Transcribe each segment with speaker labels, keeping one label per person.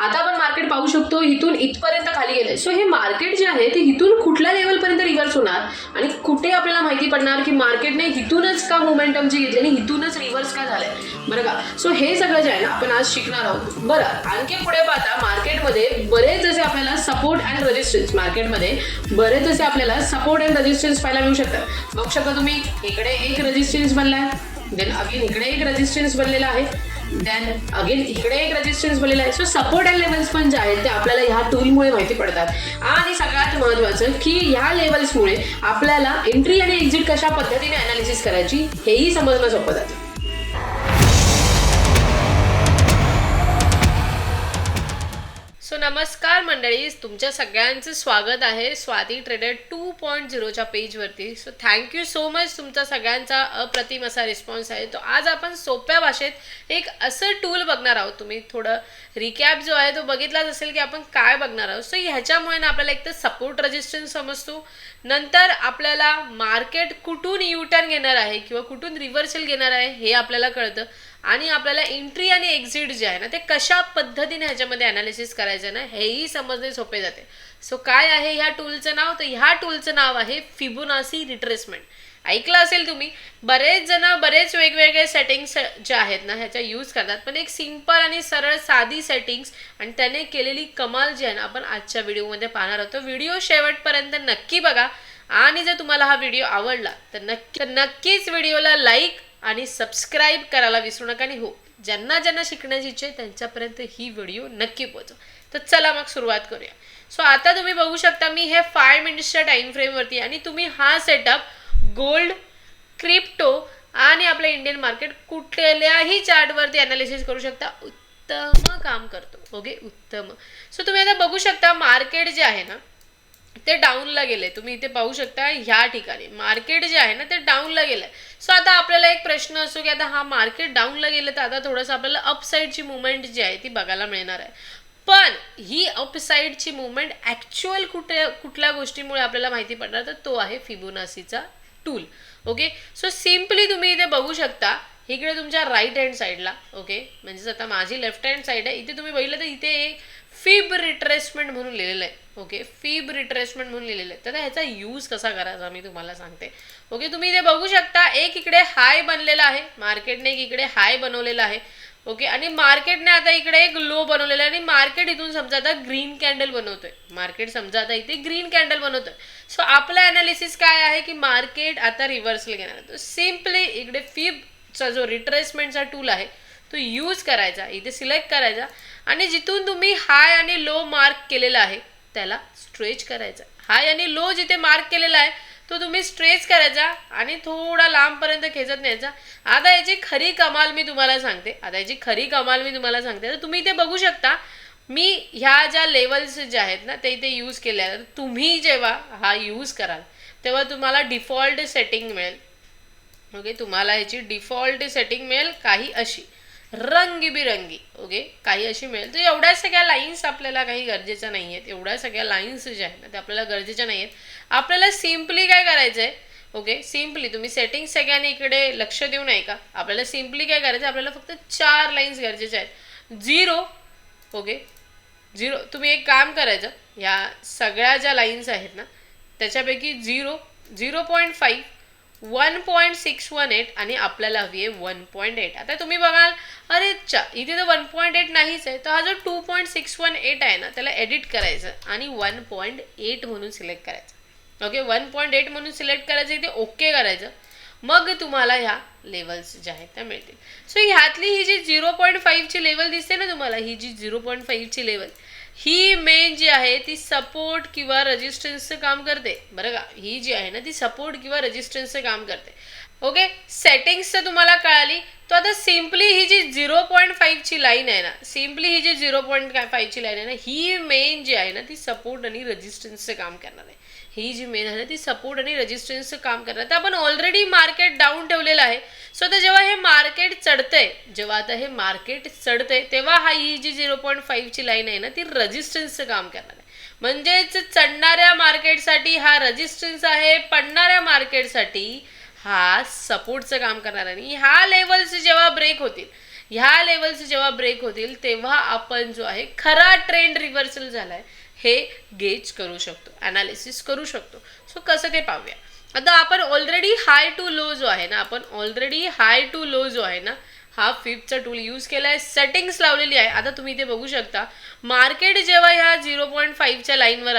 Speaker 1: आता आपण मार्केट पाहू शकतो इथून इथपर्यंत खाली गेले. सो हे मार्केट जे आहे ते इथून कुठल्या लेवलपर्यंत रिव्हर्स होणार आणि कुठे आपल्याला माहिती पडणार की मार्केटने इथूनच का मोमेंटम जी घेतली आणि इथूनच रिव्हर्स का झालंय, बरं का. सो हे सगळं जे आहे ना आपण आज शिकणार आहोत. बरं, आणखी पुढे पाहता मार्केटमध्ये बरेच असे आपल्याला सपोर्ट अँड रेजिस्टन्स पाहायला मिळू शकतात. बघू शकता तुम्ही इकडे एक रेजिस्टन्स बनलाय, देन अगेन इकडे एक रेजिस्टन्स बनलेला आहे, देन अगेन इकडे एक रेजिस्टन्स बनलेला आहे. सो सपोर्ट अँड लेवल्स पण जे आहेत ते आपल्याला ह्या टूलमुळे माहिती पडतात. आणि सगळ्यात महत्त्वाचं की ह्या लेवल्समुळे आपल्याला एंट्री आणि एक्झिट कशा पद्धतीने अनालिसिस करायची हेही समजणं सोपं जातं. सो नमस्कार मंडळी, तुमच्या सगळ्यांचं स्वागत आहे स्वाती ट्रेडर 2.0च्या पेजवरती. सो थँक्यू सो मच, तुमचा सगळ्यांचा अप्रतिम असा रिस्पॉन्स आहे. तो आज आपण सोप्या भाषेत एक असं टूल बघणार आहोत. तुम्ही थोडं रिकॅप जो आहे तो बघितलाच असेल की आपण काय बघणार आहोत. सो ह्याच्यामुळे ना आपल्याला एक तर सपोर्ट रेजिस्टन्स समजतो, नंतर आपल्याला मार्केट कुठून युटर्न घेणार आहे किंवा कुठून रिव्हर्सल घेणार आहे हे आपल्याला कळतं, आणि आपल्याला एंट्री आणि एक्झिट जे आहे ना ते कशा पद्धतीने ह्याच्यामध्ये अनालिसिस करायचं ना हेही समजणे सोपे जाते. सो काय आहे ह्या टूलचं नाव, तर ह्या टूलचं नाव आहे फिबोनाची रिट्रेसमेंट. ऐकलं असेल तुम्ही, बरेच जण बरेच वेगवेगळे सेटिंग्स जे आहेत ना ह्याच्या यूज करतात, पण एक सिंपल आणि सरळ साधी सेटिंग्स आणि त्याने केलेली कमाल जी आहे ना आपण आजच्या व्हिडिओमध्ये पाहणार आहोत. व्हिडिओ शेवटपर्यंत नक्की बघा, आणि जर तुम्हाला हा व्हिडिओ आवडला तर नक्कीच व्हिडिओला लाईक आणि सबस्क्राईब करायला विसरू नका. आणि हो, ज्यांना शिकण्याची इच्छा आहे त्यांच्यापर्यंत ही व्हिडिओ नक्की पोहोचव. तर चला मग सुरुवात करूया. सो आता तुम्ही बघू शकता मी हे 5 मिनिट्सच्या टाइम फ्रेमवरती, आणि तुम्ही हा सेटअप गोल्ड, क्रिप्टो आणि आपलं इंडियन मार्केट कुठल्याही चार्टवरती अनालिसिस करू शकता. उत्तम काम करतो. ओके, उत्तम. सो तुम्ही आता बघू शकता मार्केट जे आहे ना ते डाऊनला गेले. तुम्ही इथे पाहू शकता ह्या ठिकाणी मार्केट जे आहे ना ते डाऊनला गेलंय. सो आता आपल्याला एक प्रश्न असतो की आता हा मार्केट डाऊनला गेलं तर आता थोडंसं आपल्याला अपसाईडची मुवमेंट जी आहे ती बघायला मिळणार आहे. पण ही अपसाईडची मुवमेंट ॲक्च्युअल कुठल्या गोष्टीमुळे आपल्याला माहिती पडणार, तर तो आहे फिबोनाचीचा टूल. ओके, सो सिम्पली तुम्ही इथे बघू शकता इकडे तुमच्या राईट हँड साईडला, ओके, म्हणजे आता माझी लेफ्ट हँड साईड आहे, इथे तुम्ही बघितलं तर इथे एक फिब रिट्रेसमेंट म्हणून लिहिलेलं आहे. ओके, फिब रिट्रेसमेंट म्हणून लिहिलेलं आहे. तर ह्याचा यूज कसा करायचा मी तुम्हाला सांगते. ओके, तुम्ही इथे बघू शकता एक इकडे हाय बनलेला आहे, मार्केटने एक इकडे हाय बनवलेला आहे. ओके, आणि मार्केटने आता इकडे एक लो बनवलेला आहे, आणि मार्केट इथून समजा आता ग्रीन कॅन्डल बनवतोय. मार्केट समजा आता इथे ग्रीन कॅन्डल बनवतोय. सो आपलं अनालिसिस काय आहे की मार्केट आता रिव्हर्सल घेणार आहे. सिम्पली इकडे फिबचा जो रिट्रेसमेंटचा टूल आहे तो यूज करायचा, इथे सिलेक्ट करायचा, आणि जिथून तुम्ही हाय आणि लो मार्क केलेला आहे त्याला स्ट्रेच करायचा. हाय आणि लो जिथे मार्क केलेला आहे तो तुम्ही स्ट्रेच करायचा आणि थोडा लांबपर्यंत खेचत न्यायचा. आता याची खरी कमाल मी तुम्हाला सांगते. तर तुम्ही इथे बघू शकता मी ह्या ज्या लेवल्स ज्या आहेत ना ते इथे यूज केल्या आहेत. तुम्ही जेव्हा हा यूज कराल तेव्हा तुम्हाला डिफॉल्ट सेटिंग मिळेल. ओके, तुम्हाला ह्याची डिफॉल्ट सेटिंग मिळेल काही अशी रंगीबिरंगी. ओके, काही अशी मिळेल. तर एवढ्या सगळ्या लाईन्स आपल्याला काही गरजेच्या नाही आहेत. एवढ्या सगळ्या लाईन्स ज्या आहेत ना त्या आपल्याला गरजेच्या नाही आहेत. आपल्याला सिम्पली काय करायचं आहे, ओके, सिम्पली तुम्ही सेटिंग सगळ्यांनी इकडे लक्ष देऊ नये का. आपल्याला सिम्पली काय करायचं, आपल्याला फक्त 4 लाईन्स गरजेच्या आहेत. 0, ओके, 0. तुम्ही एक काम करायचं, ह्या सगळ्या ज्या लाईन्स आहेत ना त्याच्यापैकी 0, 0.5, 1.618 आणि आपल्याला हवी आहे 1.8. आता तुम्ही बघाल अरे इथे तर 1.8 नाहीच आहे, तर हा जो 2.618 आहे ना त्याला एडिट करायचं आणि 1.8 म्हणून सिलेक्ट करायचं. ओके, 1.8 म्हणून सिलेक्ट करायचं, इथे ओके करायचं. मग तुम्हाला ह्या लेवल्स ज्या आहेत त्या मिळतील. सो ह्यातली ही जी 0.5 ची लेवल दिसते ना तुम्हाला, ही जी 0.5 ची लेवल ही मेन जी आहे ती सपोर्ट किंवा रेजिस्टन्सचं काम करते. बरं का, ही जी आहे ना ती सपोर्ट किंवा रेजिस्टन्सचं काम करते. ओके, सेटिंग्स तर तुम्हाला कळाली. तो आता सिम्पली ही जी 0.5 ची लाईन आहे ना, ही जी 0.5 ची लाईन आहे ना ही मेन जी आहे ना ती सपोर्ट आणि रेजिस्टन्सचं काम करणार आहे. ही जी मेन आहे ना ती सपोर्ट आणि रेजिस्टन्सचं काम करणार. तर आपण ऑलरेडी मार्केट डाऊन ठेवलेलं आहे. सो आता जेव्हा हे मार्केट चढतंय तेव्हा ही जी 0.5 ची लाईन आहे ना ती रेजिस्टन्सचं काम करणार आहे. म्हणजेच चढणाऱ्या मार्केटसाठी हा रेजिस्टन्स आहे, पडणाऱ्या मार्केटसाठी हा सपोर्टचं काम करणार आहे. आणि ह्या लेवल्स जेव्हा ब्रेक होतील, ह्या लेवल्स जेव्हा ब्रेक होतील तेव्हा आपण जो आहे खरा ट्रेंड रिव्हर्सल झालाय हे गेज करू शकतो, ॲनालिसिस करू शकतो. सो कसं ते पाहूया. आता आपण ऑलरेडी हाय टू लो जो आहे ना, हा फिफ्थचा टूल यूज केला आहे, सेटिंग्स लावलेली आहे. आता तुम्ही इथे बघू शकता मार्केट जेव्हा ह्या 0.5च्या लाईनवर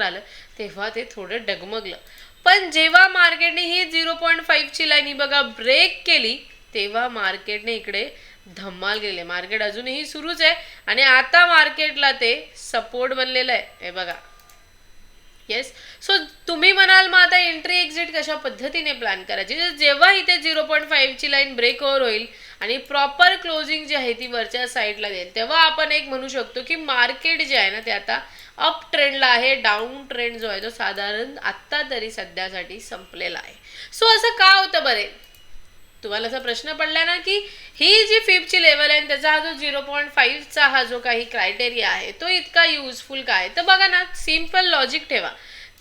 Speaker 1: आलं तेव्हा ते थोडं डगमगलं. पण जेव्हा मार्केटने ही 0.5ची लाईन ही बघा ब्रेक केली तेव्हा मार्केटने इकडे धमाल गेले. मार्केट अजूनही सुरूच आहे आणि आता मार्केटला ते सपोर्ट बनलेलं आहे, हे बघा. येस. सो तुम्ही म्हणाल मग आता एंट्री एक्झिट कशा पद्धतीने प्लॅन करायची. जेव्हा इथे 0.5ची लाईन ब्रेक ओव्हर होईल आणि प्रॉपर क्लोजिंग जी आहे ती वरच्या साईडला देईल तेव्हा आपण एक म्हणू शकतो की मार्केट जे आहे ना ते आता अप ट्रेंडला आहे. डाऊन ट्रेंड जो आहे तो साधारण आत्ता तरी सध्यासाठी संपलेला आहे. सो असं का होतं बरे. तुम्हाला असा प्रश्न पडला ना की ही जी फिफ्थची लेवल आहे त्याचा हा जो 0.5चा हा जो काही क्रायटेरिया आहे तो इतका युजफुल काय. तर बघा ना, सिम्पल लॉजिक ठेवा,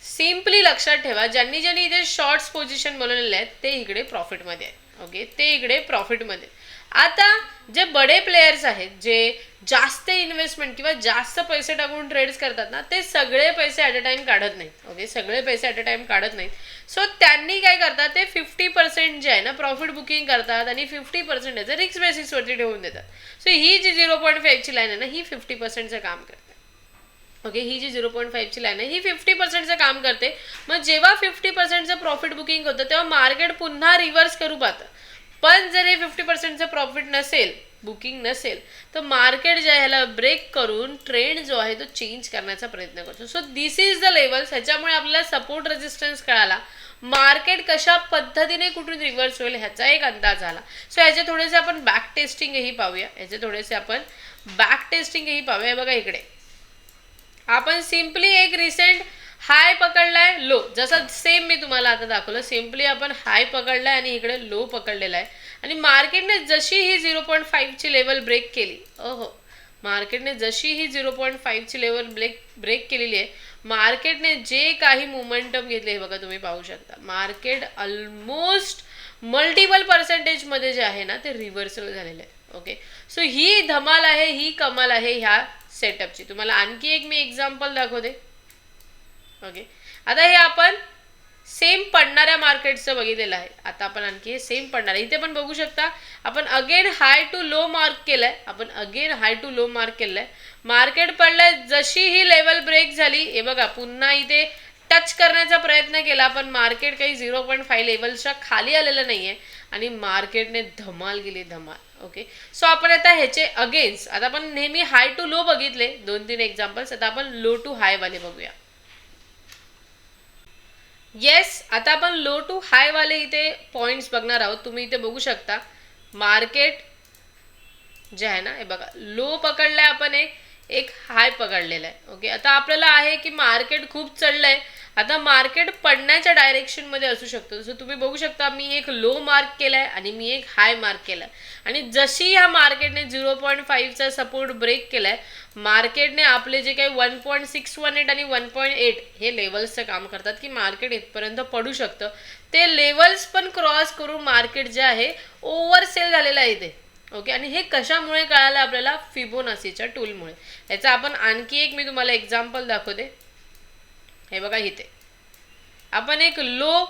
Speaker 1: सिम्पली लक्षात ठेवा. ज्यांनी इथे शॉर्ट्स पोझिशन बनवलेले आहेत ते इकडे प्रॉफिटमध्ये आहे. ओके, ते इकडे प्रॉफिटमध्ये. आता जे बडे प्लेयर्स आहेत जे जास्त इन्व्हेस्टमेंट किंवा जास्त पैसे टाकून ट्रेड्स करतात ना ते सगळे पैसे ॲट अ टाइम काढत नाहीत. ओके, सगळे पैसे ॲट अ टाइम काढत नाहीत. सो त्यांनी काय करतात ते 50% जे आहे ना प्रॉफिट बुकिंग करतात आणि 50% याचं रिक्स बेसिसवरती ठेवून देतात. सो ही जी 0.5ची लाईन आहे ना ही 50%चं काम करते. ओके, ही जी 0.5ची लाईन आहे ही 50%चं काम करते. मग जेव्हा 50%चं प्रॉफिट बुकिंग होतं तेव्हा मार्केट पुन्हा रिव्हर्स करू पाहतं. पण जर हे 50%चं प्रॉफिट नसेल, बुकिंग नसेल तर मार्केट जे ह्याला ब्रेक करून ट्रेंड जो आहे तो चेंज करण्याचा प्रयत्न करतो. So this is the levels. ह्याच्यामुळे आपल्याला सपोर्ट रेजिस्टन्स कळाला, मार्केट कशा पद्धतीने कुठून रिव्हर्स होईल ह्याचा एक अंदाज आला. सो ह्याचे थोडेसे आपण बॅक टेस्टिंगही पाहूया. हे बघा इकडे आपण सिम्पली एक रिसेंट हाय पकडलाय, लो, जसं सेम मी तुम्हाला आता दाखवलं. सिम्पली आपण हाय पकडलाय आणि इकडे लो पकडलेला आहे आणि मार्केटने जशी ही 0.5ची लेवल ब्रेक केली, मार्केटने जशी ही 0.5ची लेवल ब्रेक केलेली आहे, मार्केटने जे काही मोमेंटम घेतले हे बघा तुम्ही पाहू शकता. मार्केट ऑलमोस्ट मल्टिपल पर्सेंटेजमध्ये जे आहे ना ते रिव्हर्सल झालेलं आहे. ओके, सो ही धमाल आहे, ही कमाल आहे ह्या सेटअपची. तुम्हाला आणखी एक मी एक्झाम्पल दाखवते. ओके, आता हे आपण सेम पडणाऱ्या मार्केटचं बघितलेलं आहे. आता आपण आणखी हे सेम पडणार आहे. इथे पण बघू शकता आपण again high to low mark केलाय. मार्केट पडलंय, जशी ही लेवल ब्रेक झाली हे बघा पुन्हा इथे टच करण्याचा प्रयत्न केला पण मार्केट काही 0.5 लेवलच्या खाली आलेलं नाहीये आणि मार्केटने धमाल गेली, धमाल. ओके, सो आपण आता ह्याचे अगेन्स्ट, आता आपण नेहमी हाय टू लो बघितले 2-3 एक्झाम्पल्स, आता आपण लो टू हाय वाले बघूया. येस, आता आपण लो टू हाय वाले इथे पॉइंट्स बघणार आहोत. तुम्ही इथे बघू शकता मार्केट जे आहे ना हे बघा लो पकडलाय आपण, एक हाय पकडलेला आहे. ओके, आता आपल्याला आहे की मार्केट खूप चढलंय, आता मार्केट पडण्याच्या डायरेक्शन मध्ये असू शकतो. जसं तुम्ही बघू शकता मी एक लो मार्क केलाय आणि मी एक हाय मार्क केलाय आणि जशी ह्या मार्केटने 0.5चा सपोर्ट ब्रेक केलाय, मार्केटने आपले जे काही 1.618 आणि 1.8 हे लेवल्सचं काम करतात की मार्केट इथपर्यंत पडू शकतं. ते लेवल्स पण क्रॉस करून मार्केट जे आहे ओव्हरसेल झालेलं आहे इथे. ओके, आणि हे कशामुळे कळालं आपल्याला, फिबोनाचीच्या टूलमुळे. याचा आपण आणखी एक मी तुम्हाला एक्झाम्पल दाखवते. हे बघा इथे आपण एक लो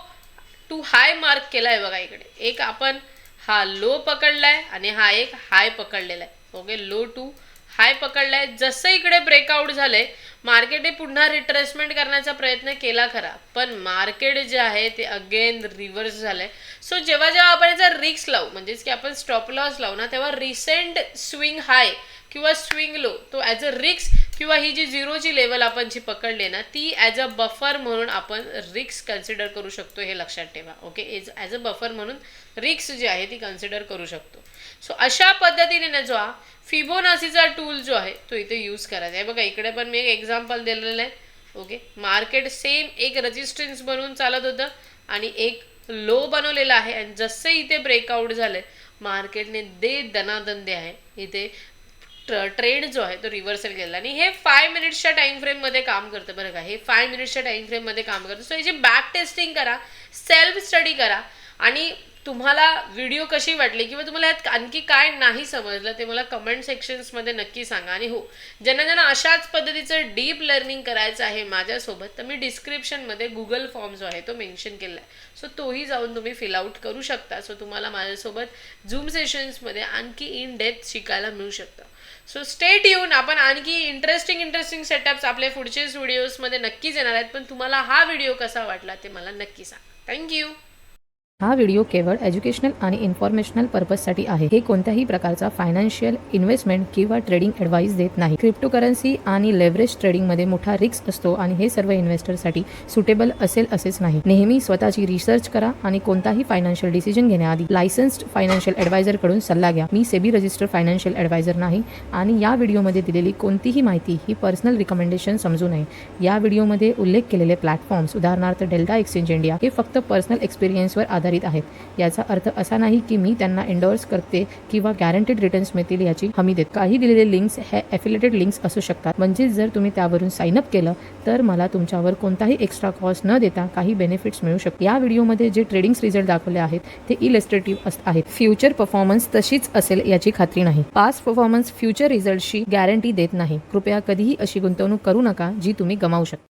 Speaker 1: टू हाय मार्क केलाय बघा. इकडे एक आपण हा लो पकडलाय आणि हा एक हाय पकडलेला आहे. ओके, लो टू हाय पकडलाय. जसं इकडे ब्रेकआउट झालंय मार्केटने पुन्हा रिट्रेसमेंट करण्याचा प्रयत्न केला खरा, पण मार्केट जे आहे ते अगेन रिव्हर्स झालंय. सो जेव्हा आपण याचा रिस्क लावू म्हणजेच की आपण स्टॉप लॉस लावू ना तेव्हा रिसेंट स्विंग हाय किंवा स्विंग लो तो ॲज अ रिस्क किंवा ही जी 0ची लेवल आपण जी पकडली ना ती ॲज अ बफर म्हणून आपण रिस्क कन्सिडर करू शकतो, हे लक्षात ठेवा. ओके, ॲज अ बफर म्हणून रिस्क जी आहे ती कन्सिडर करू शकतो. सो अशा पद्धतीने ना जो फिबोनाचीचा टूल जो आहे तो इथे यूज करायचा आहे. बघा इकडे पण मी एक एक्झाम्पल दिलेलं आहे. ओके, मार्केट सेम एक रेजिस्टन्स बनवून चालत होतं आणि एक लो बनवलेला आहे आणि जसं इथे ब्रेकआउट झालंय मार्केटने दनादन आहे इथे ट्रेंड जो आहे तो रिव्हर्सल केला आणि हे 5 मिनिट्सच्या टाइम फ्रेम मध्ये काम करतं. बरं का, हे 5 मिनिट्सच्या टाइम फ्रेम मध्ये काम करतं. सो याची बॅक टेस्टिंग करा, सेल्फ स्टडी करा आणि तुम्हाला व्हिडिओ कशी वाटली किंवा तुम्हाला यात आणखी काय नाही समजलं ते मला कमेंट सेक्शन्समध्ये नक्की सांगा. आणि हो, ज्यांना अशाच पद्धतीचं डीप लर्निंग करायचं आहे माझ्यासोबत, तर मी डिस्क्रिप्शनमध्ये गुगल फॉर्म जो आहे तो मेन्शन केला आहे. सो तोही जाऊन तुम्ही फिल आउट करू शकता. सो तुम्हाला माझ्यासोबत झूम सेशन्समध्ये आणखी इन डेप्थ शिकायला मिळू शकतं. So stay tune. आपण आणखी इंटरेस्टिंग सेटअप्स आपल्या पुढच्याच व्हिडिओजमध्ये नक्कीच येणार आहेत. पण तुम्हाला हा व्हिडिओ कसा वाटला ते मला नक्की सांगा. थँक्यू.
Speaker 2: हा व्हिडिओ केवळ एज्युकेशनल आणि इन्फॉर्मेशनल पर्पजसाठी आहे. हे कोणत्याही प्रकारचा फायनान्शियल इन्व्हेस्टमेंट किंवा ट्रेडिंग ॲडवाइस देत नाही. क्रिप्टोकरन्सी आणि लेव्हरेज ट्रेडिंगमध्ये मोठा रिस्क असतो आणि हे सर्व इन्व्हेस्टरसाठी सुटेबल असेल असेच नाही. नेहमी स्वतःची रिसर्च करा आणि कोणताही फायनान्शियल डिसिजन घेण्याआधी लायसन्स्ड फायनान्शियल ॲडवायझर कडून सल्ला घ्या. मी सेबी रजिस्टर्ड फायनान्शियल ॲडवायझर नाही आणि या व्हिडिओमध्ये दिलेली कोणतीही माहिती ही पर्सनल रिकमेंडेशन समजू नये. या व्हिडिओमध्ये उल्लेख केलेले प्लॅटफॉर्म्स उदाहरणार्थ डेल्टा एक्सचेंज इंडिया हे फक्त पर्सनल एक्सपिरियन्सवर आधारित आहेत. याचा अर्थ असा नाही की मी त्यांना एंडोर्स करते किंवा गॅरंटेड रिटर्न्स मिळतील याची हमी देते. काही दिलेले लिंक्स हे एफिलिएटेड लिंक्स असू शकतात. म्हणजे जर तुम्ही त्यावरून साइन अप केलं तर मला तुमच्यावर कोणताही एक्स्ट्रा कॉस्ट न देता काही बेनिफिट्स मिळू शकतात. या व्हिडिओमध्ये जे ट्रेडिंग रिझल्ट दाखवले आहेत ते इलस्ट्रेटिव्ह आहेत. फ्युचर परफॉर्मन्स तशीच असेल याची खात्री नाही. पास्ट परफॉर्मन्स फ्युचर रिझल्टची गॅरंटी देत नाही. कृपया कधीही अशी गुंतवणूक करू नका जी तुम्ही गमावू शकता.